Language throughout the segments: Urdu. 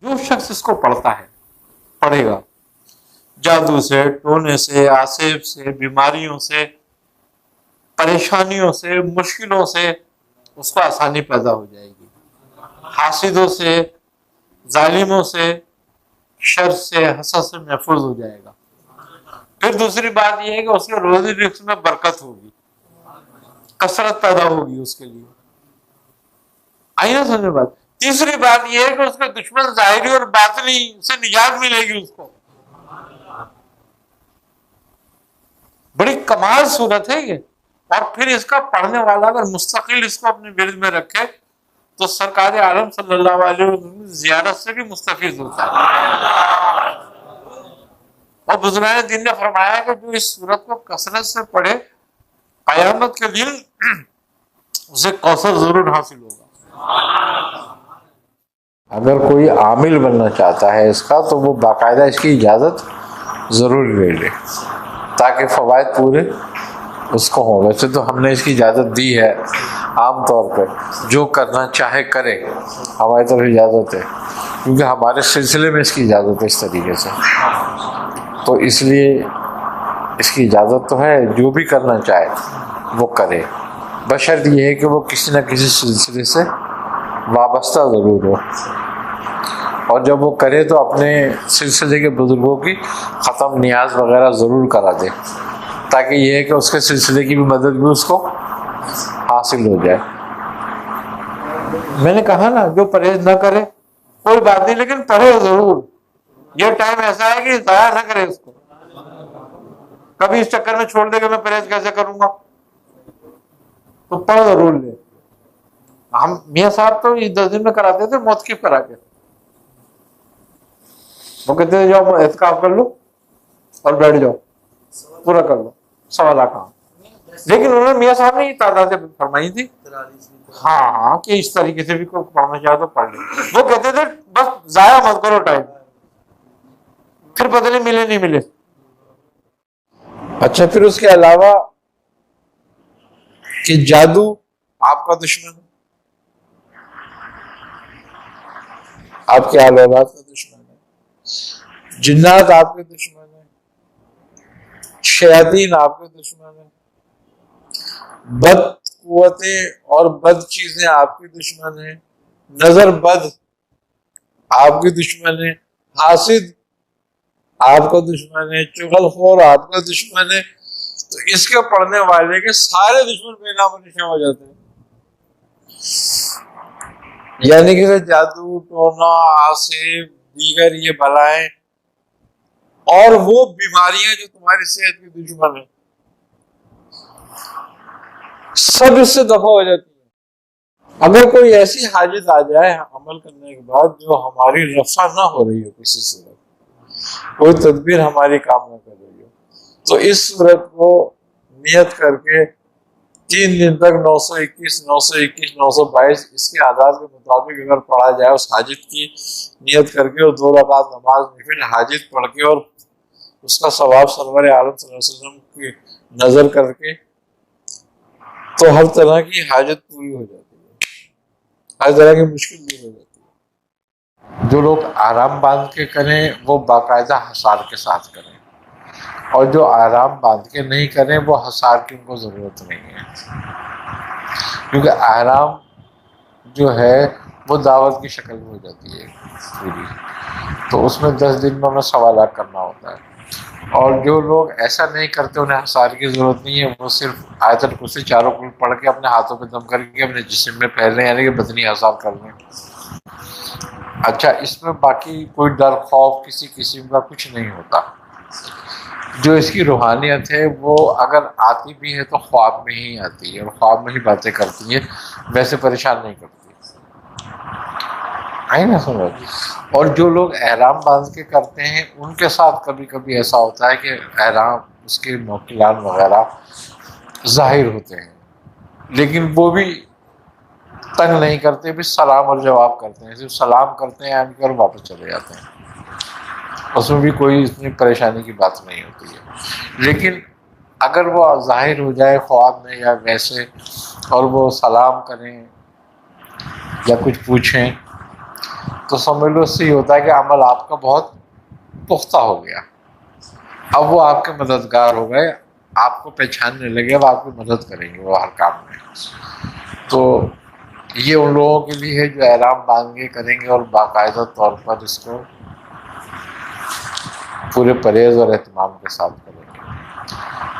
جو شخص اس کو پڑھتا ہے پڑھے گا، جادو سے، ٹونے سے، آسیب سے، بیماریوں سے، پریشانیوں سے، مشکلوں سے اس کو آسانی پیدا ہو جائے گی، حاسدوں سے، ظالموں سے، شر سے، حسد سے محفوظ ہو جائے گا۔ پھر دوسری بات یہ ہے کہ اس کے روزی رزق میں برکت ہوگی، کثرت پیدا ہوگی اس کے لیے۔ آئی نا سمجھ میں بات؟ تیسری بات یہ ہے کہ اس کے دشمن ظاہری اور باطنی سے نجات ملے گی اس کو۔ بڑی کمال صورت ہے یہ۔ اور پھر اس کا پڑھنے والا اگر مستقل اس کو اپنے ورد میں رکھے تو سرکار عالم صلی اللہ علیہ وسلم زیارت سے بھی مستفید ہوتا ہے۔ اور بزرگان دین نے فرمایا کہ جو اس صورت کو کثرت سے پڑھے قیامت کے دن اسے کوثر ضرور حاصل ہوگا۔ اگر کوئی عامل بننا چاہتا ہے اس کا تو وہ باقاعدہ اس کی اجازت ضرور لے لے تاکہ فوائد پورے اس کو ہوں۔ ویسے تو ہم نے اس کی اجازت دی ہے عام طور پہ، جو کرنا چاہے کرے، ہماری طرف اجازت ہے، کیونکہ ہمارے سلسلے میں اس کی اجازت ہے اس طریقے سے، تو اس لیے اس کی اجازت تو ہے، جو بھی کرنا چاہے وہ کرے، بشرط یہ ہے کہ وہ کسی نہ کسی سلسلے سے وابستہ ضرور ہو، اور جب وہ کرے تو اپنے سلسلے کے بزرگوں کی ختم نیاز وغیرہ ضرور کرا دے، تاکہ یہ ہے کہ اس کے سلسلے کی بھی مدد بھی اس کو حاصل ہو جائے۔ میں نے کہا نا جو پرہیز نہ کرے کوئی بات نہیں، لیکن پڑھے ضرور۔ یہ ٹائم ایسا ہے کہ ضائع نہ کرے اس کو، کبھی اس چکر میں چھوڑ دے کہ میں پرہیز کیسے کروں گا، تو پڑھ ضرور لے۔ ہم میاں صاحب تو یہ 10 دن میں کراتے تھے موتقف کرا کے، وہ کہتے تھے جاؤ اعتکاف کر لو اور بیٹھ جاؤ، پورا کر لو 1.25 کام۔ لیکن انہوں نے میاں صاحب نے یہ تعداد فرمائی تھی، ہاں کہ اس طریقے سے بھی کوئی پڑھنا چاہے تو پڑھ لے۔ وہ کہتے تھے بس ضائع مت کرو ٹائم، پھر پتہ نہیں ملے نہیں ملے۔ اچھا، پھر اس کے علاوہ کہ جادو آپ کا دشمن ہے، آپ کے آل اولاد کا دشمن ہے، جنات آپ کے دشمن ہیں، شیاطین آپ کے دشمن ہیں، بد قوتیں اور بد چیزیں آپ کی دشمن ہیں، نظر بد آپ کی دشمن ہے، حاسد آپ کا دشمن ہے، چغل خور آپ کا دشمن ہے، تو اس کے پڑھنے والے کے سارے دشمن بے نام و نشان ہو جاتے ہیں۔ یعنی کہ جادو، ٹونا، آسیب، دیگر یہ بلائیں اور وہ بیماریاں جو تمہاری صحت کی دشمن ہیں، سب اس سے دفع ہو جاتی ہیں۔ اگر کوئی ایسی حاجت آ جائے عمل کرنے کے بعد جو ہماری رفع نہ ہو رہی ہو، کسی صورت کوئی تدبیر ہماری کام نہ کر رہی ہو، تو اس صورت کو نیت کر کے 3 دن تک 921 921 922 اس کے اعداد کے مطابق اگر پڑھا جائے، اس حاجت کی نیت کر کے اور 2 رکعت نماز نفل حاجت پڑھ کے اور اس کا ثواب سرور عالم صلی اللہ علیہ وسلم کی نظر کر کے، تو ہر طرح کی حاجت پوری ہو جاتی ہے، ہر طرح کی مشکل دور ہو جاتی ہے۔ جو لوگ آرام باندھ کے کریں وہ باقاعدہ حصار کے ساتھ کریں، اور جو آرام باندھ کے نہیں کریں وہ حصار کی ان کو ضرورت نہیں ہے، کیونکہ آرام جو ہے وہ دعوت کی شکل میں ہو جاتی ہے پوری، تو اس میں 10 دن میں انہیں سوالات کرنا ہوتا ہے۔ اور جو لوگ ایسا نہیں کرتے انہیں حصار کی ضرورت نہیں ہے، وہ صرف آیت الکرسی 4 کل پڑھ کے اپنے ہاتھوں پہ دم کر کے اپنے جسم میں پھیل لیں، یعنی کہ بدنی حصار کر لیں۔ اچھا، اس میں باقی کوئی ڈر خوف کسی قسم کا کچھ نہیں ہوتا۔ جو اس کی روحانیت ہے وہ اگر آتی بھی ہے تو خواب میں ہی آتی ہے، اور خواب میں ہی باتیں کرتی ہے، ویسے پریشان نہیں کرتی، آئی نا سمجھ؟ اور جو لوگ احرام باندھ کے کرتے ہیں ان کے ساتھ کبھی کبھی ایسا ہوتا ہے کہ احرام اس کے موکلان وغیرہ ظاہر ہوتے ہیں، لیکن وہ بھی تنگ نہیں کرتے، بھی سلام اور جواب کرتے ہیں، صرف سلام کرتے ہیں اور واپس چلے جاتے ہیں، اس میں بھی کوئی اتنی پریشانی کی بات نہیں ہوتی ہے۔ لیکن اگر وہ ظاہر ہو جائے خواب میں یا ویسے، اور وہ سلام کریں یا کچھ پوچھیں تو سمجھ لو اس سے یہ ہوتا ہے کہ عمل آپ کا بہت پختہ ہو گیا، اب وہ آپ کے مددگار ہو گئے، آپ کو پہچاننے لگے، اب آپ کی مدد کریں گے وہ ہر کام میں۔ تو یہ ان لوگوں کے لیے ہے جو احرام باندھے کریں گے اور باقاعدہ طور پر اس کو پورے پرہیز اور اہتمام کے ساتھ کریں گے۔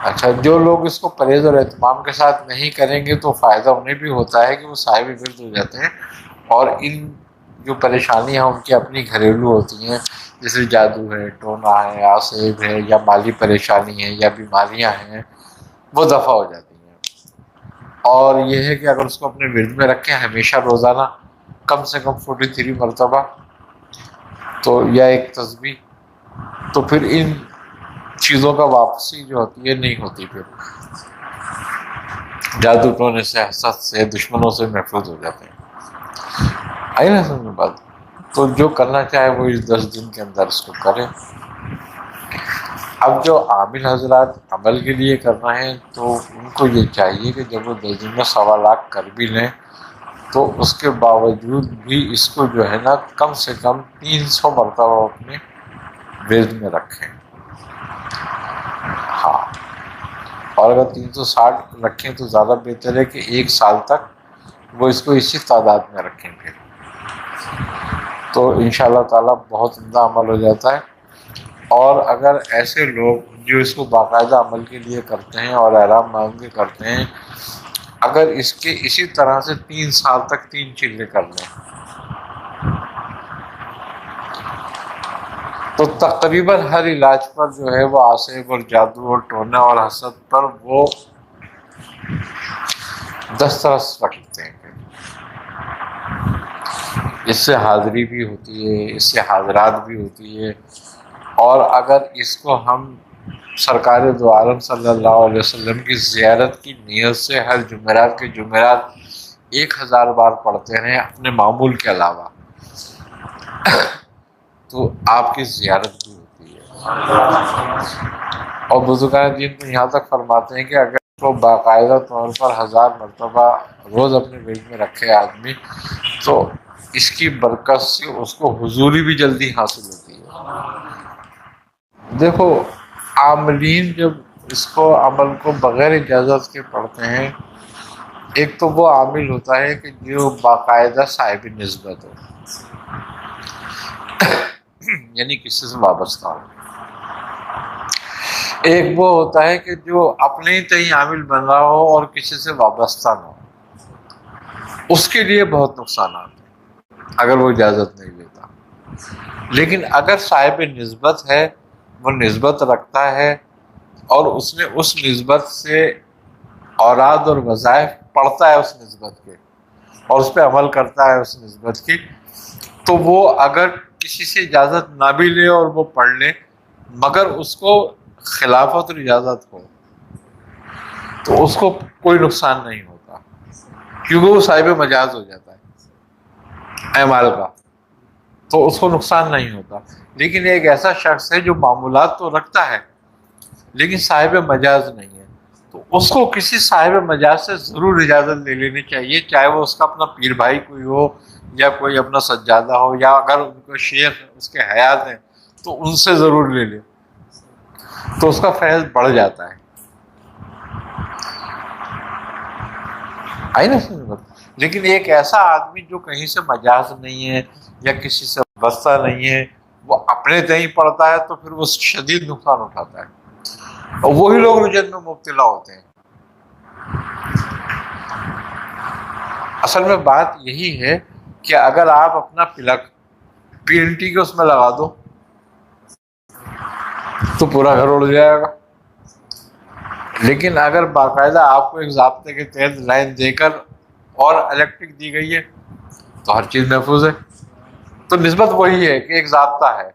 اچھا، جو لوگ اس کو پرہیز اور اہتمام کے ساتھ نہیں کریں گے تو فائدہ انہیں بھی ہوتا ہے کہ وہ صاحب ورد ہو جاتے ہیں، اور ان جو پریشانیاں ان کی اپنی گھریلو ہوتی ہیں، جیسے جادو ہے، ٹونا ہے، آسیب ہے، یا مالی پریشانی ہے، یا بیماریاں ہیں، وہ دفع ہو جاتی ہیں۔ اور یہ ہے کہ اگر اس کو اپنے ورد میں رکھیں ہمیشہ روزانہ کم سے کم 43 مرتبہ تو یا ایک تسبیح، تو پھر ان چیزوں کا واپسی جو ہوتی ہے نہیں ہوتی، پھر جادو ٹونے سے، حسد سے، دشمنوں سے محفوظ ہو جاتے ہیں۔ آئی نا سمجھ میں بات؟ تو جو کرنا چاہے وہ اس 10 دن کے اندر اس کو کرے۔ اب جو عامل حضرات عمل کے لیے کرنا ہے تو ان کو یہ چاہیے کہ جب وہ 10 دن میں 1.25 کر بھی لیں تو اس کے باوجود بھی اس کو جو ہے نا کم سے کم 300 مرتبہ اپنے ورد میں رکھیں۔ ہاں، اور اگر 360 رکھیں تو زیادہ بہتر ہے کہ 1 سال تک وہ اس کو اسی تعداد میں رکھیں گے، تو انشاءاللہ تعالیٰ بہت عمدہ عمل ہو جاتا ہے۔ اور اگر ایسے لوگ جو اس کو باقاعدہ عمل کے لیے کرتے ہیں اور احرام باندھ کے کرتے ہیں، اگر اس کے اسی طرح سے 3 سال تک 3 چیزیں کر لیں تو تقریباً ہر علاج پر جو ہے وہ آسیب اور جادو اور ٹونا اور حسد پر وہ دسترس رکھتے ہیں۔ اس سے حاضری بھی ہوتی ہے، اس سے حاضرات بھی ہوتی ہے، اور اگر اس کو ہم سرکار دو عالم صلی اللہ علیہ وسلم کی زیارت کی نیت سے ہر جمعرات کے جمعرات 1000 بار پڑھتے ہیں اپنے معمول کے علاوہ، تو آپ کی زیارت بھی ہوتی ہے۔ اور بزرگان دین تو یہاں تک فرماتے ہیں کہ اگر اس کو باقاعدہ طور پر 1000 مرتبہ روز اپنے ورد میں رکھے آدمی تو اس کی برکت سے اس کو حضوری بھی جلدی حاصل ہوتی ہے۔ دیکھو، عاملین جب اس کو عمل کو بغیر اجازت کے پڑھتے ہیں، ایک تو وہ عامل ہوتا ہے کہ جو باقاعدہ صاحب نسبت ہو، یعنی کسی سے وابستہ ہو۔ ایک وہ ہوتا ہے کہ جو اپنے ہی تئیں عامل بن رہا ہو اور کسی سے وابستہ نہ ہو، اس کے لیے بہت نقصانات ہیں اگر وہ اجازت نہیں لیتا۔ لیکن اگر صاحب نسبت ہے، وہ نسبت رکھتا ہے اور اس نے اس نسبت سے اوراد اور وظائف پڑھتا ہے اس نسبت کے اور اس پہ عمل کرتا ہے اس نسبت کی، تو وہ اگر کسی سے اجازت نہ بھی لے اور وہ پڑھ لے مگر اس کو خلافت اور اجازت ہو تو اس کو کوئی نقصان نہیں ہوتا، کیونکہ وہ صاحب مجاز ہو جاتا ہے اعمال کا، تو اس کو نقصان نہیں ہوتا۔ لیکن ایک ایسا شخص ہے جو معمولات تو رکھتا ہے لیکن صاحب مجاز نہیں ہے، تو اس کو کسی صاحب مجاز سے ضرور اجازت لے لینی چاہیے، چاہے وہ اس کا اپنا پیر بھائی کوئی ہو یا کوئی اپنا سجادہ ہو، یا اگر ان کو شیخ اس کے حیات ہیں تو ان سے ضرور لے لے، تو اس کا فیض بڑھ جاتا ہے۔ آئی نا سمجھ؟ لیکن ایک ایسا آدمی جو کہیں سے مجاز نہیں ہے یا کسی سے وابستہ نہیں ہے، وہ اپنے تئیں پڑتا ہے تو پھر وہ شدید نقصان اٹھاتا ہے، اور وہی لوگ رجت میں مبتلا ہوتے ہیں۔ اصل میں بات یہی ہے کہ اگر آپ اپنا پلک PNT کے اس میں لگا دو تو پورا گھر اڑ جائے گا، لیکن اگر باقاعدہ آپ کو ایک ضابطے کے تحت لائن دے کر اور الیکٹرک دی گئی ہے تو ہر چیز محفوظ ہے۔ تو نسبت وہی ہے کہ ایک ضابطہ ہے۔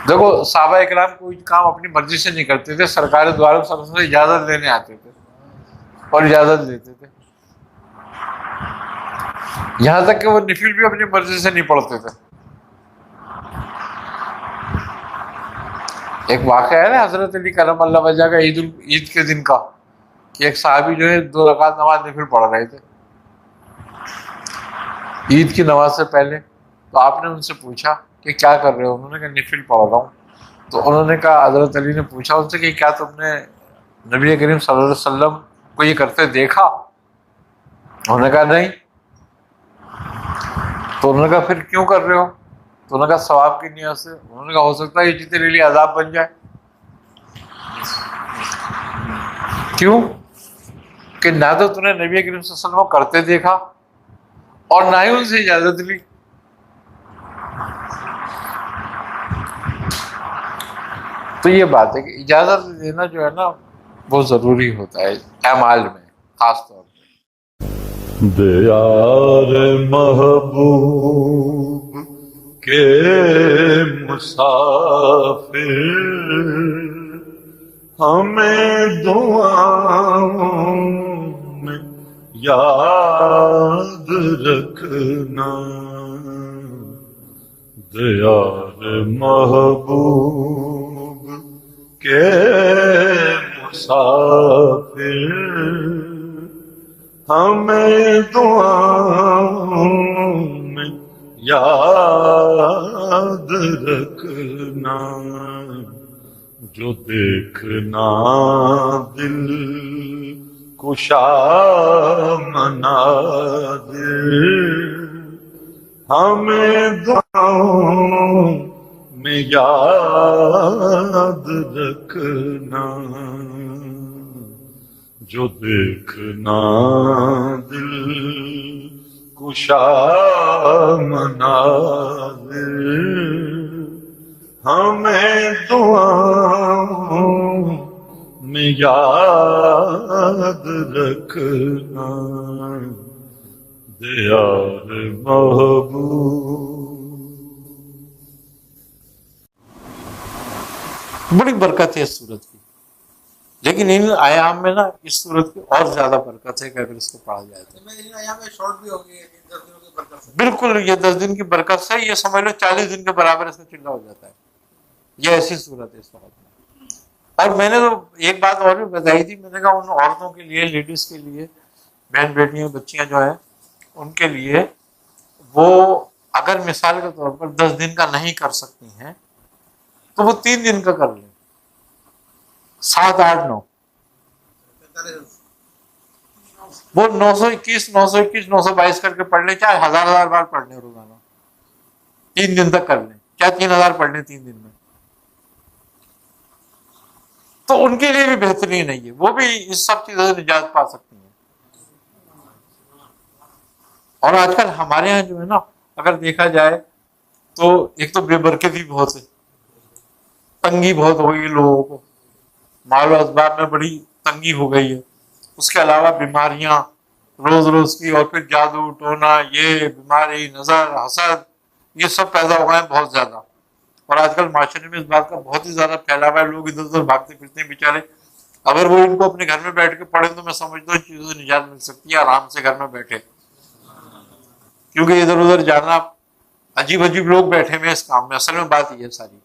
دیکھو، صحابہ اکرام کوئی کام اپنی مرضی سے نہیں کرتے تھے، سرکار دو عالم صلی اللہ علیہ وسلم سے اجازت لینے آتے تھے اور اجازت لیتے تھے، یہاں تک کہ وہ نفل بھی اپنی مرضی سے نہیں پڑھتے تھے۔ ایک واقعہ ہے نا حضرت علی کرم اللہ وجہ کا عید کے دن کا، کہ ایک صحابی جو ہے 2 رکعت نماز نفل پڑھ رہے تھے، عید کی نماز سے پہلے، تو آپ نے ان سے پوچھا کہ کیا کر رہے ہو؟ انہوں نے کہا نفل پڑھ رہا ہوں. تو انہوں نے کہا، حضرت علی نے پوچھا ان سے کہ کیا تم نے نبی کریم صلی اللہ علیہ وسلم کو یہ کرتے دیکھا؟ انہوں نے کہا نہیں. تو انہوں نے کہا پھر کیوں کر رہے ہو؟ تو انہوں نے کہا ثواب کی نیت سے. انہوں نے کہا ہو سکتا ہے یہ چیز تیرے لیے عذاب بن جائے. کیوں؟ کہ نہ تو تم نے نبی کریم صلی اللہ علیہ وسلم کو کرتے دیکھا اور نہ ہی ان سے اجازت لی. تو یہ بات ہے کہ اجازت دینا جو ہے نا بہت ضروری ہوتا ہے اعمال میں خاص طور پہ. دیار محبوب کے مسافر ہمیں دعاؤں میں یاد رکھنا. دیار محبوب کے مسافر ہمیں دعاؤں میں یاد رکھنا. جو دیکھنا دل کشا مناظر ہمیں دعاؤں میں یاد رکھنا. جو دیکھنا دل کشا مناظر ہمیں دعاؤں میں یاد رکھنا. دیار محبوب. بڑی برکت ہے اس صورت کی، لیکن ان ایام میں نا اس صورت کی اور زیادہ برکت ہے کہ اگر اس کو پڑھا جائے تو. بالکل یہ 10 دن کی برکت سے یہ سمجھ لو 40 دن کے برابر اس میں چلا ہو جاتا ہے. یہ ایسی صورت ہے اس وقت میں. اور میں نے تو ایک بات اور بھی بتائی تھی، میں نے کہا ان عورتوں کے لیے، لیڈیز کے لیے، بہن بیٹیاں بچیاں جو ہیں ان کے لیے وہ اگر مثال کے طور پر 10 دن کا نہیں کر سکتی ہیں تو وہ 3 دن کا کر لیں. 7 8 9 وہ 921 921 922 کر کے پڑھ لیں، چاہے 1000 بار پڑھ لیں روزانہ. 3 دن تک کر لیں، چاہے 3000 پڑھ لیں 3 دن میں. تو ان کے لیے بھی بہترین ہے یہ، وہ بھی اس سب چیزوں سے نجات پا سکتی ہیں. اور آج کل ہمارے یہاں جو ہے نا اگر دیکھا جائے تو ایک تو بے برکتی بہت ہے، تنگی بہت ہو گئی لوگوں کو، مال و اسباب میں بڑی تنگی ہو گئی ہے. اس کے علاوہ بیماریاں روز روز کی، اور پھر جادو ٹونا، یہ بیماری، نظر، حسد، یہ سب پیدا ہو گئے ہیں بہت زیادہ. اور آج کل معاشرے میں اس بات کا بہت ہی زیادہ پھیلاوا ہے، لوگ ادھر ادھر بھاگتے پھرتے ہیں بیچارے. اگر وہ ان کو اپنے گھر میں بیٹھ کے پڑھیں تو میں سمجھتا ہوں چیزوں سے نجات مل سکتی ہے آرام سے گھر میں بیٹھے. کیونکہ ادھر ادھر جانا، عجیب عجیب لوگ بیٹھے ہوئے اس کام میں. اصل میں بات یہ ہے ساری.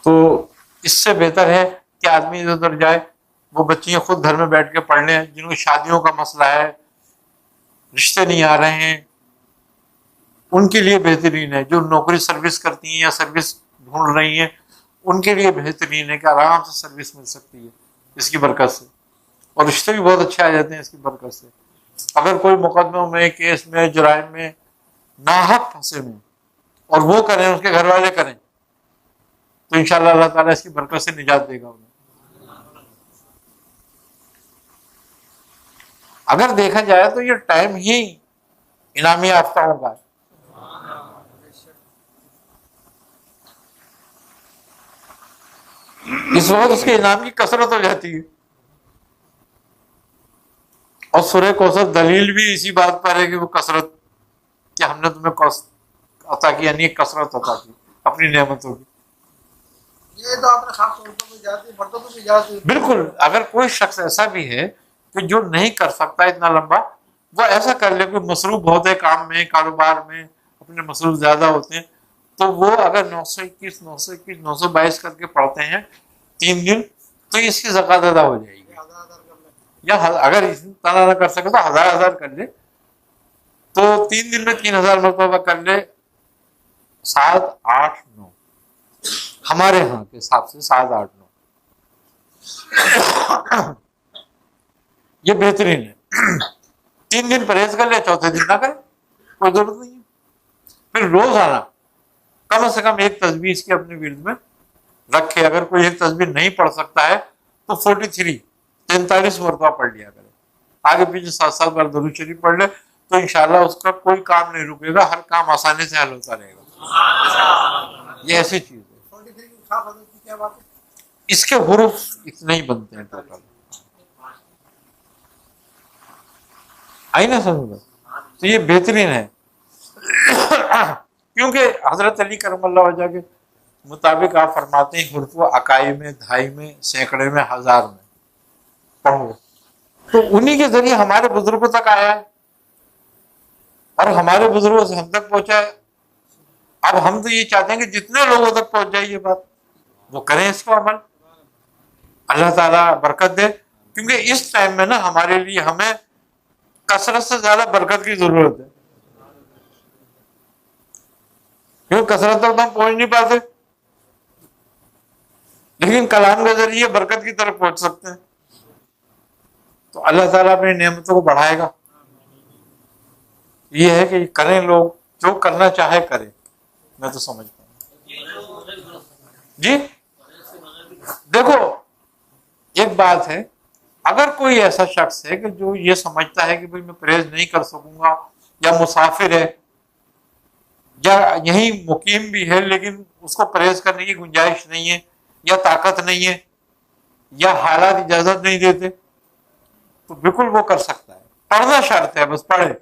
تو اس سے بہتر ہے کہ آدمی ادھر ادھر جائے. وہ بچیاں خود گھر میں بیٹھ کے پڑھ لیں جن کو شادیوں کا مسئلہ ہے، رشتے نہیں آ رہے ہیں، ان کے لیے بہترین ہے. جو نوکری سروس کرتی ہیں یا سروس ڈھونڈ رہی ہیں ان کے لیے بہترین ہے کہ آرام سے سروس مل سکتی ہے اس کی برکت سے. اور رشتے بھی بہت اچھے آ جاتے ہیں اس کی برکت سے. اگر کوئی مقدموں میں، کیس میں، جرائم میں ناحق پھنسے میں اور وہ کریں، اس کے گھر والے کریں، تو انشاءاللہ اللہ تعالیٰ اس کی برکت سے نجات دے گا انہیں. اگر دیکھا جائے تو یہ ٹائم ہی انعامی یافتہوں کا ہے. اس وقت اس کے انعام کی کثرت ہو جاتی ہے. اور سورہ کوثر دلیل بھی اسی بات پر ہے کہ وہ کثرت، کہ ہم نے تمہیں عطا کی، یعنی کثرت عطا کی اپنی نعمتوں کی. یہ تو آپ نے خاص عورتوں کو اجازت دی، مردوں کو بھی اجازت دی. بالکل. اگر کوئی شخص ایسا بھی ہے کہ جو نہیں کر سکتا اتنا لمبا، وہ ایسا کر لے، کوئی مصروف بہت ہے کام میں، کاروبار میں اپنے مصروف زیادہ ہوتے ہیں، تو وہ اگر 921 921 922 کر کے پڑھتے ہیں 3 دن تو اس کی زکوٰۃ ادا ہو جائے گی. یا اگر اس طرح نہ کر سکے تو 1000 کر لے، تو 3 دن میں 3000 مرتبہ کر لے، 7 8 9 ہمارے ہاں کے حساب سے 7 8 9 یہ بہترین ہے۔ 3 دن پرہیز کر لے، چوتھے دن نہ کرے، کوئی ضرورت نہیں ہے۔ پھر روزانہ کم سے کم ایک تسبیح اس کی اپنے ورد میں رکھے۔ اگر کوئی ایک تسبیح نہیں پڑھ سکتا ہے تو 43 مرتبہ پڑھ لیا کرے، آگے پیچھے 7 بار درود شریف پڑھ لے، تو انشاءاللہ اس کا کوئی کام نہیں رکے گا، ہر کام آسانی سے حل ہوتا رہے گا۔ یہ ایسی چیز ہے۔ 43 کی خاص حضرت کی کیا بات ہے؟ اس کے حروف اتنے ہی بنتے ہیں ٹوٹل، آئی نا سمجھ؟ تو یہ بہترین ہے، کیونکہ حضرت علی کرم اللہ وجہ کے مطابق آپ فرماتے ہیں حروف و اکائی میں، دھائی میں، سینکڑے میں، 1000 میں پڑھو، تو انہی کے ذریعے ہمارے بزرگوں تک آیا ہے اور ہمارے بزرگوں سے ہم تک پہنچا ہے۔ اب ہم تو یہ چاہتے ہیں کہ جتنے لوگوں تک پہنچ جائے یہ بات، وہ کریں اس کو عمل، اللہ تعالیٰ برکت دے۔ کیونکہ اس ٹائم میں نا ہمارے لیے ہمیں کثرت سے زیادہ برکت کی ضرورت ہے، کیونکہ کثرت تک تو ہم پہنچ نہیں پاتے، لیکن کلام کے ذریعے برکت کی طرف پہنچ سکتے ہیں۔ تو اللہ تعالیٰ اپنی نعمتوں کو بڑھائے گا۔ یہ ہے کہ کریں لوگ، جو کرنا چاہے کرے، میں تو سمجھتا ہوں۔ جی دیکھو ایک بات ہے، اگر کوئی ایسا شخص ہے کہ جو یہ سمجھتا ہے کہ بھئی میں پرہیز نہیں کر سکوں گا، یا مسافر ہے، یا یہیں مقیم بھی ہے لیکن اس کو پرہیز کرنے کی گنجائش نہیں ہے، یا طاقت نہیں ہے، یا حالات اجازت نہیں دیتے، تو بالکل وہ کر سکتا ہے۔ پڑھنا شرط ہے، بس پڑھے۔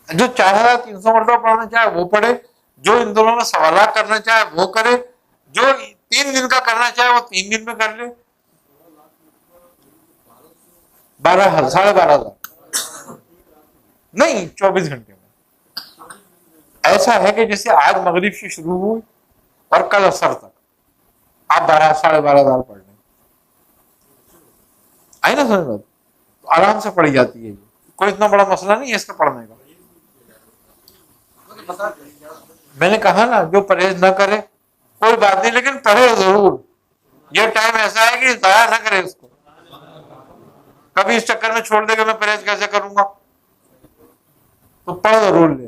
جو 4300 مرتبہ پڑھنا چاہے وہ پڑھے، جو ان دونوں میں سوالات کرنا چاہے وہ کرے، جو 3 دن کا کرنا چاہے وہ 3 دن میں کر لے۔ 12,500 نہیں، 24 گھنٹے میں۔ ایسا ہے کہ جیسے آج مغرب سے شروع ہوئی اور کل عصر تک آپ 12,500 پڑھ لیں، آئی نا سمجھ بات؟ تو آرام سے پڑھی جاتی ہے، کوئی اتنا بڑا مسئلہ نہیں ہے اس کا پڑھنے کا۔ میں نے کہا نا جو پرہیز نہ کرے کوئی بات نہیں، لیکن پڑھے ضرور۔ یہ ٹائم ایسا ہے کہ ضائع نہ کرے اس کو، کبھی اس چکر میں چھوڑ دے کہ میں پرہیز کیسے کروں گا، تو پڑھ ضرور لے۔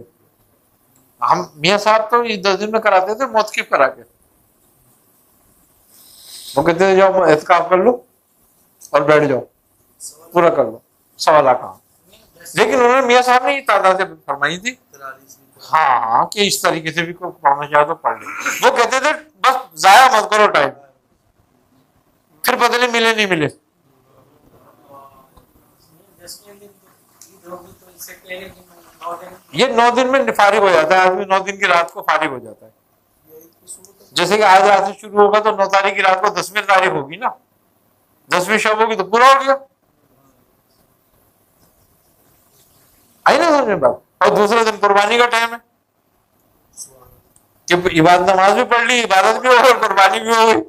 ہم میاں صاحب تو 10 دن میں کراتے تھے موتقف کرا کے، وہ کہتے تھے جاؤ اعتکاف کر لو اور بیٹھ جاؤ، پورا کر لو 1.25 کام۔ لیکن انہوں نے میاں صاحب نے یہ تعداد فرمائی تھی، ہاں کہ اس طریقے سے بھی کوئی پڑھنا چاہے تو پڑھ لے۔ وہ کہتے تھے بس ضائع مت کرو ٹائم، پھر پتہ نہیں ملے نہیں ملے۔ یہ 9 دن میں فارغ ہو جاتا ہے آدمی، 9 دن کی رات کو فارغ ہو جاتا ہے۔ جیسے کہ آج رات سے شروع ہوگا تو 9 تاریخ کی رات کو 10ویں تاریخ ہوگی نا، 10ویں شب ہوگی تو پورا ہو گیا، آئی نا سمجھ میں بات؟ اور دوسرے دن قربانی کا ٹائم ہے کہ عبادت نماز بھی پڑھ لی، عبادت بھی ہو گئی اور قربانی بھی ہو گئی۔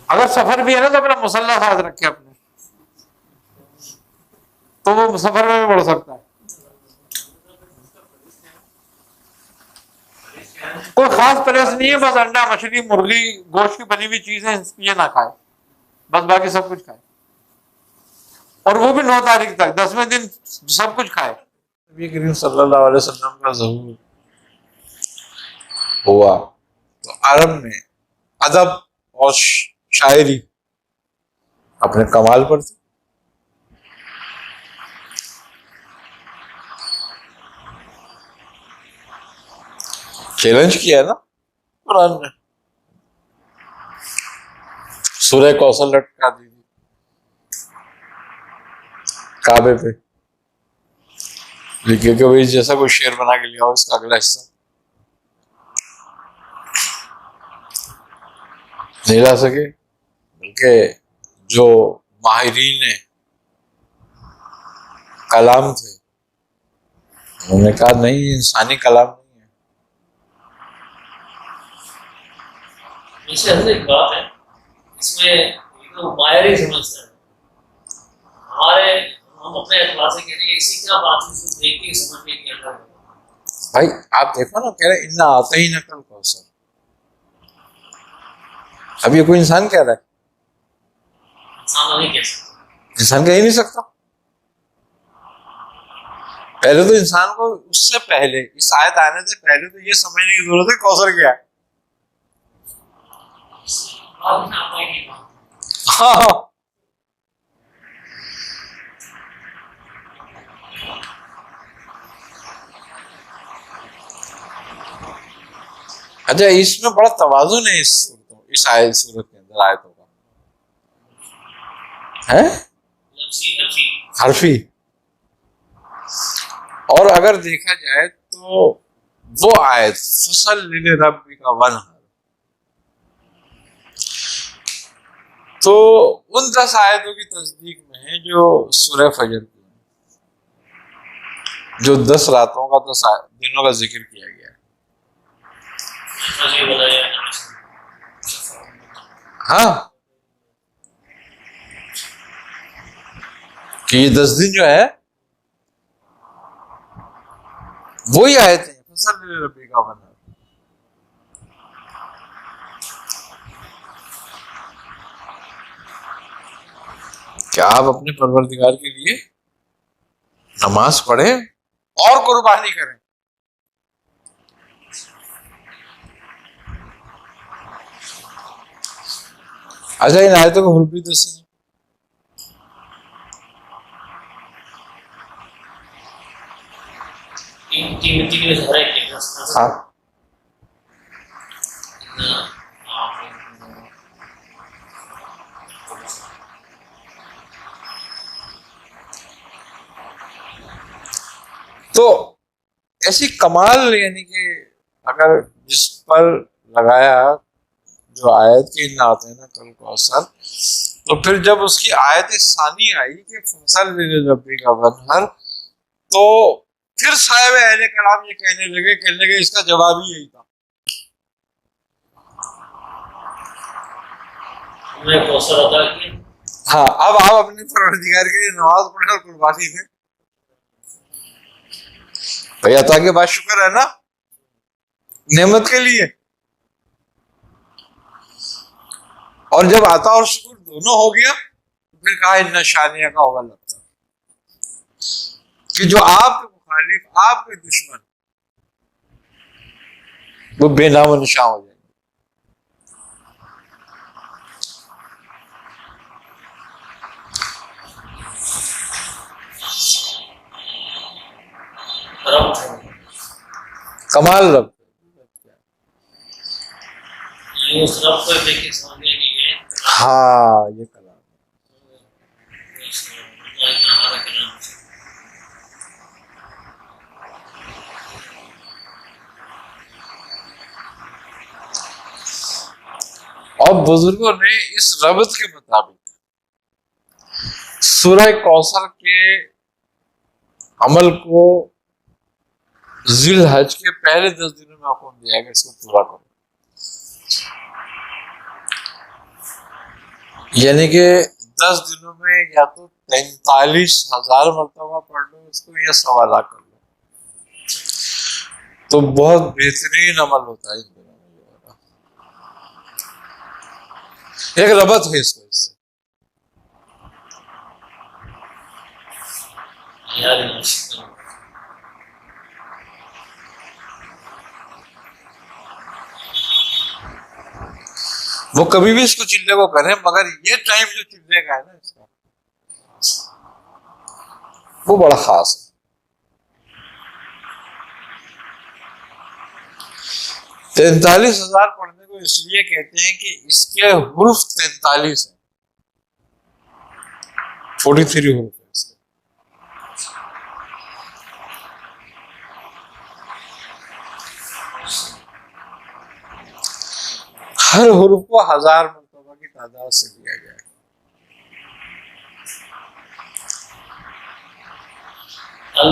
اگر سفر بھی ہے نا تو اپنا مسلح ساتھ رکھے اپنے، تو وہ سفر میں بھی بڑھ سکتا ہے۔ کوئی خاص پرہیز نہیں ہے، بس انڈا، مچھلی، مرغی، گوشت کی بنی ہوئی چیزیں یہ نہ کھائے، بس باقی سب کچھ کھائے، اور وہ بھی 9 تاریخ تک، 10ویں دن سب کچھ کھائے۔ نبی کریم صلی اللہ علیہ وسلم کا ظہور ہوا تو عرب میں ادب اور شاعری اپنے کمال پر تھی۔ چیلنج کیا ہے نا قرآن میں، سورہ کوثر لٹکا دی کعبے پہ، لکھے کہ وہی جیسا کوئی شعر بنا کے لیا ہو اس کا اگلا حصہ نہیں لا سکے، بلکہ جو ماہرین کلام تھے انہوں نے کہا نہیں، انسانی کلام نہیں ہے، اس سے ایک بات ہے، اس میں ایک تو ماہر ہی سمجھتا ہے، ہم اپنے اعتبار سے کہتے ہیں اسی کا بات ہے دیکھ کے سمجھنے کی اندر بھائی آپ دیکھو نا، کہہ رہے اتنا آتا ہی نہ کل کوثر. اب یہ کوئی انسان کہہ رہا ہے؟ انسان نہیں کہہ سکتا. انسان کہہ ہی نہیں سکتا. پہلے تو انسان کو اس سے پہلے، اس آیت آنے سے پہلے تو یہ سمجھنے کی ضرورت ہے کوثر کیا ہے. ہاں اچھا، اس میں بڑا توازن ہے اس آیت سورت کے اندر آیتوں کا ہے حرفی. اور اگر دیکھا جائے تو وہ آیت فصل لربک وانحر، تو ان 10 آیتوں کی تصدیق میں ہے جو سورہ فجر کی ہے، جو 10 راتوں کا 10 دنوں کا ذکر کیا گیا ہے. ہاں کہ یہ 10 دن جو ہے وہی آیت ہیں فصل لربک وانحر. کہ آپ اپنے پروردگار کے لیے نماز پڑھیں اور قربانی کریں. اچھا، ان آیتوں کو حروف بھی دسی ہیں. ہاں تو ایسی کمال، یعنی کہ اگر جس پر لگایا جو آیت کے ان آتے ہیں نا کل کوثر، تو پھر جب اس کی آیت ثانی آئی کہ فصل لربک وانحر، تو پھر صاحب اہل کلام یہ کہنے لگے اس کا جواب ہی یہی تھا. ہاں اب آپ اپنے پروردگار کے لیے نماز پڑھیں اور قربانی دیں. بھائی عطا کے بعد شکر ہے نا نعمت کے لیے. اور جب عطا اور شکر دونوں ہو گیا تو پھر کہا ان شانیہ کا ہوگا لگتا کہ جو آپ کے مخالف، آپ کے دشمن، وہ بے نام و نشان ہو جائیں گے. کمال رب ہاں یہ کلام اور بزرگوں نے اس ربط کے مطابق سورہ کوثر کے عمل کو ذی الحج کے پہلے 10 دنوں میں حکم دیا گیا اس کو پورا کرو. یعنی کہ 10 دنوں میں یا تو 43,000 مرتبہ پڑھ لو اس کو یا سوالہ کر لو، تو بہت بہترین عمل ہوتا ہے اس دنوں میں. ایک ربط ہے اس کو اس سے. وہ کبھی بھی اس کو چلنے کو کریں، مگر یہ ٹائم جو چلنے کا ہے نا اس کا، وہ بڑا خاص ہے. 43,000 پڑھنے کو اس لیے کہتے ہیں کہ اس کے حروف 43 ہیں، 43 حروف ہے اس کے. ہر حروف کو 1000 مرتبہ کی تعداد سے لیا گیا ہے.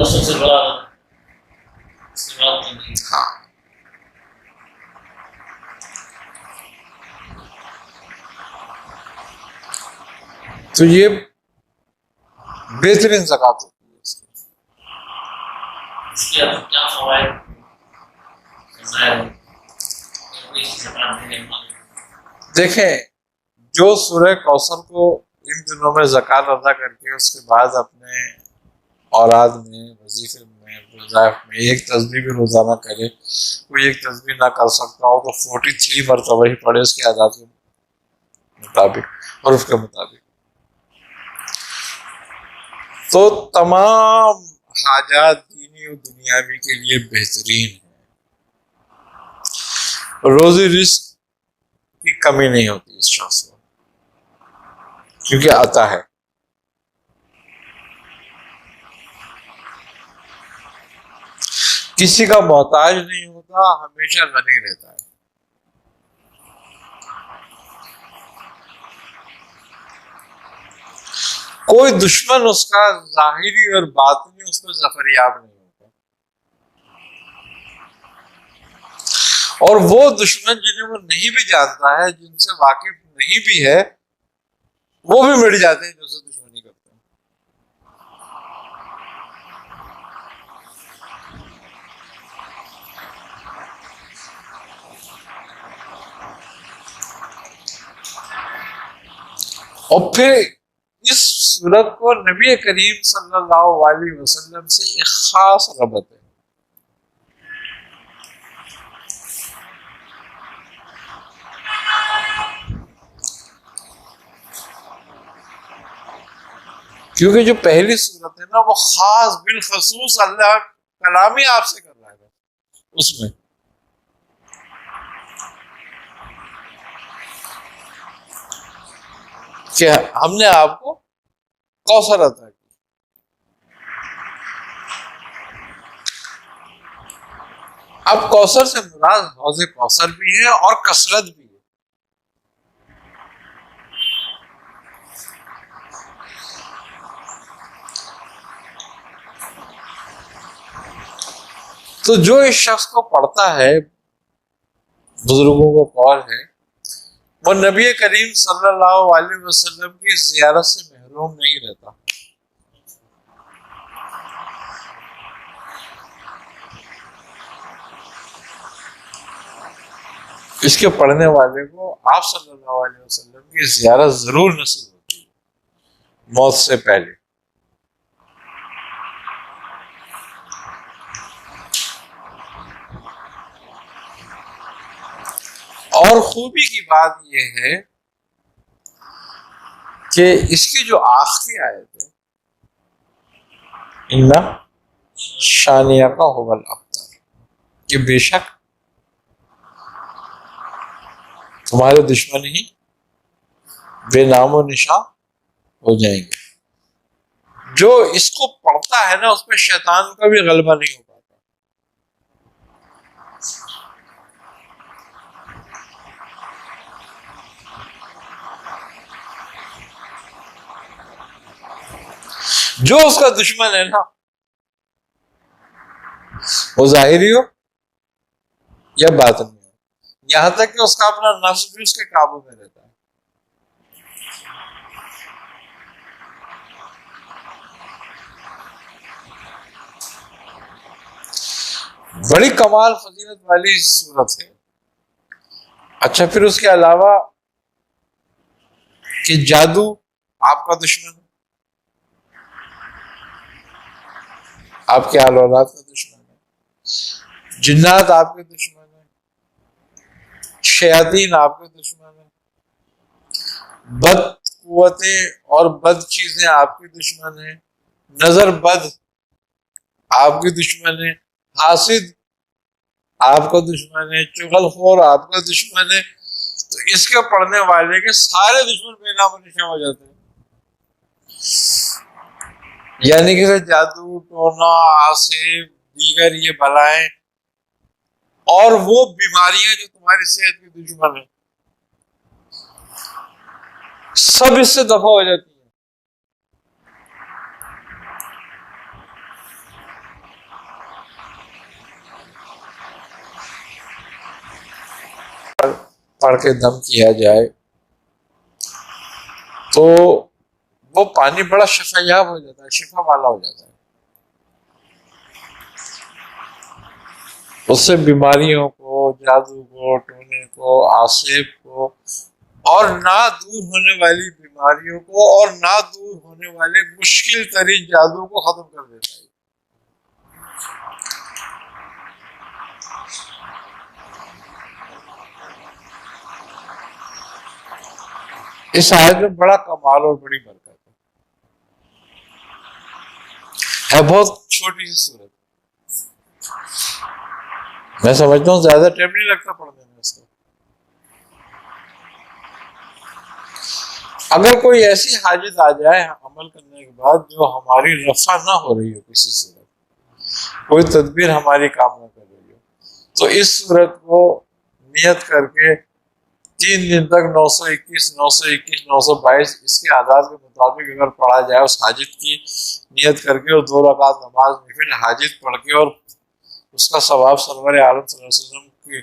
سب سے بڑا ہاں تو یہ بہترین زکوٰۃ ہوتی ہے اس کی۔ اس کے کیا فوائد دیکھیں، جو سورہ کوثر کو ان دنوں میں زکوٰۃ ادا کر کے اس کے بعد اپنے اوراد میں، وظیفے میں، وظائف میں ایک تسبیح بھی روزانہ کرے، کوئی ایک تسبیح نہ کر سکتا ہو تو 43 مرتبہ ہی پڑھے اس کے عادات کے مطابق اور اس کے مطابق، تو تمام حاجات دینی و دنیاوی کے لیے بہترین ہے۔ روزی رزق کی کمی نہیں ہوتی اس شخص کو، کیونکہ آتا ہے۔ کسی کا محتاج نہیں ہوتا، ہمیشہ غنی رہتا ہے۔ کوئی دشمن اس کا ظاہری اور باطنی اس میں ظفریاب نہیں ہوتا، اور وہ دشمن جنہیں وہ نہیں بھی جانتا ہے، جن سے واقف نہیں بھی ہے، وہ بھی مٹ جاتے ہیں جو اسے دشمنی کرتے ہیں۔ اور پھر اس صورت کو نبی کریم صلی اللہ علیہ وسلم سے ایک خاص ربط ہے۔ کیونکہ جو پہلی صورت ہے نا، وہ خاص بالخصوص اللہ کلام ہی آپ سے کر رہا ہے اس میں۔ کہ ہم نے آپ کو کوثر عطا کی۔ اب کوثر سے مراد حوض کوثر بھی ہے اور کثرت بھی ہے۔ تو جو اس شخص کو پڑھتا ہے، بزرگوں کا قول ہے، وہ نبی کریم صلی اللہ علیہ وسلم کی زیارت سے محروم نہیں رہتا۔ اس کے پڑھنے والے کو آپ صلی اللہ علیہ وسلم کی زیارت ضرور نصیب ہوتی ہے موت سے پہلے۔ اور خوبی کی بات یہ ہے کہ اس کی جو آخری آیت ہے، اِنَّ شَانِئَکَ هُوَ الْأَبْتَرُ، کہ بے شک تمہارے دشمن ہی بے نام و نشان ہو جائیں گے۔ جو اس کو پڑھتا ہے نا، اس پہ شیطان کا بھی غلبہ نہیں ہو پاتا۔ جو اس کا دشمن ہے نا، وہ ظاہری ہو یا باطنی ہو، یہاں تک کہ اس کا اپنا نفس بھی اس کے قابو میں رہتا ہے۔ بڑی کمال فضیلت والی صورت ہے۔ اچھا، پھر اس کے علاوہ کہ جادو آپ کا دشمن ہے، آپ کے آل اولاد کا دشمن ہے، جنات آپ کے دشمن ہیں، شیاطین آپ کے دشمن ہیں، بد قوتیں اور بد چیزیں آپ کے دشمن ہیں، نظر بد آپ کے دشمن ہیں، حاسد آپ کا دشمن ہے، چغل خور آپ کا دشمن ہے۔ تو اس کے پڑھنے والے کے سارے دشمن بے نام و نشان ہو جاتے ہیں۔ یعنی کہ جادو ٹونا آسیب دیگر یہ بلائیں اور وہ بیماریاں جو تمہاری صحت کے دشمن ہیں، سب اس سے دفع ہو جاتی ہیں۔ پڑھ کے دم کیا جائے تو وہ پانی بڑا شفایاب ہو جاتا ہے، شفا والا ہو جاتا ہے، اس سے بیماریوں کو، جادو کو، ٹونے کو، آسیب کو، اور نہ دور ہونے والی بیماریوں کو، اور نہ دور ہونے والے مشکل ترین جادو کو ختم کر دیتا ہے۔ اس آیت میں بڑا کمال اور بڑی برکت ہے بہت چھوٹی سی صورت، میں سمجھتا ہوں زیادہ ٹائم نہیں لگتا پڑھنے میں اس کو۔ اگر کوئی ایسی حاجت آ جائے عمل کرنے کے بعد جو ہماری رفع نہ ہو رہی ہو، کسی صورت کوئی تدبیر ہماری کام نہ کر رہی ہو، تو اس صورت کو نیت کر کے 3 دن تک 921 921 922 اس کے اعداد کے مطابق اگر پڑھا جائے، اس حاجت کی نیت کر کے، اور 2 رکعت نماز نفل حاجت پڑھ کے، اور اس کا ثواب سرور عالم صلی اللہ علیہ وسلم کی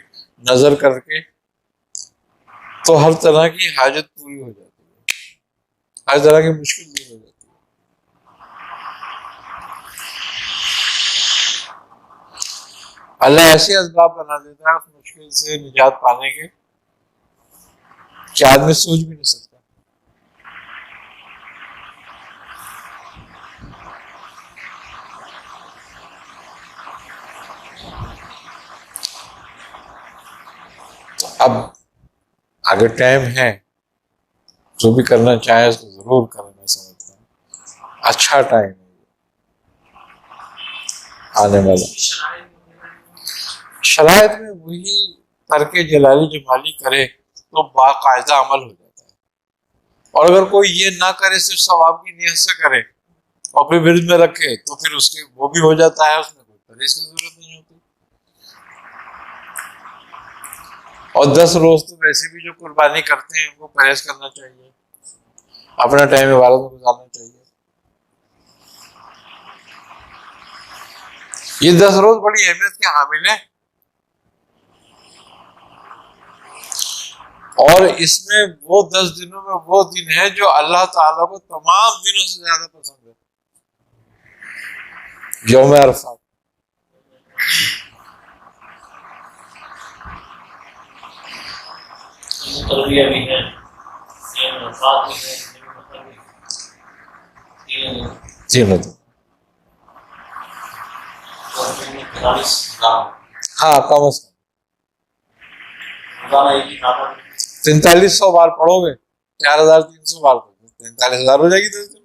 نظر کر کے، تو ہر طرح کی حاجت پوری ہو جاتی ہے، ہر طرح کی مشکل دور ہو جاتی ہے۔ اللہ ایسے اسباب بنا دیتا ہے اس مشکل سے نجات پانے کے کہ آدمی سوچ بھی نہیں سکتا۔ اب اگر ٹائم ہے، جو بھی کرنا چاہے اس کو ضرور کرنا، میں سمجھتا ہوں اچھا ٹائم ہے آنے والا۔ شرائط میں وہی ترک جلالی جمالی کرے تو باقاعدہ عمل ہو جاتا ہے، اور اگر کوئی یہ نہ کرے، صرف ثواب کی نیت سے کرے اور اپنے ورد میں رکھے، تو پھر اس کے وہ بھی ہو جاتا ہے، اس میں کوئی پرہیز کی ضرورت نہیں ہوتی۔ اور 10 روز تو ویسے بھی جو قربانی کرتے ہیں وہ پرہیز کرنا چاہیے، اپنا ٹائم عبادت میں گزارنا چاہیے۔ یہ 10 روز بڑی اہمیت کے حامل ہیں، اور اس میں وہ 10 دنوں میں وہ دن ہے جو اللہ تعالیٰ کو تمام دنوں سے زیادہ پسند ہے، یوم عرفات۔ تربیہ بھی ہے، عرفات بھی ہے، تینوں دن، ہاں کم از کم 4300 بار پڑھو گے، 4300 بار پڑھو گے، 43,000 ہو جائے گی 10 دن۔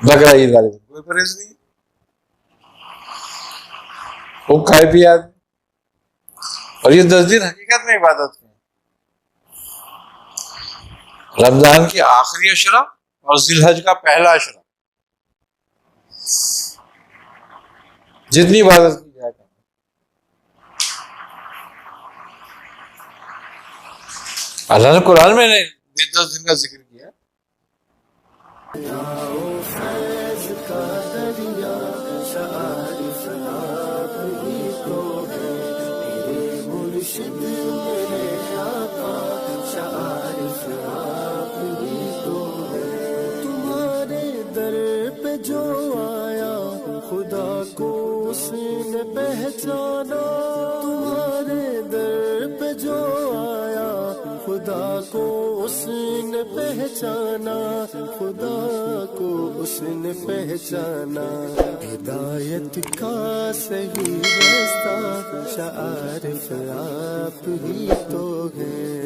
بقرہ عید والے دن کوئی پرہیز نہیں، وہ کھائے پیے آدمی، اور یہ 10 دن حقیقت میں عبادت کے ہیں۔ رمضان کی آخری عشرہ اور ذی الحج کا پہلا عشرہ، جتنی عبادت کی جائے گا۔ اللہ نے قرآن میں نے 10 دن کا ذکر کیا۔ تمہارے در پہ جو آیا خدا کو اس نے پہچانا، تمہارے در پہ جو آیا خدا کو اس نے پہچانا، خدا کو اس نے پہچانا۔ ہدایت کا صحیح راستہ شعائر آپ ہی تو ہے۔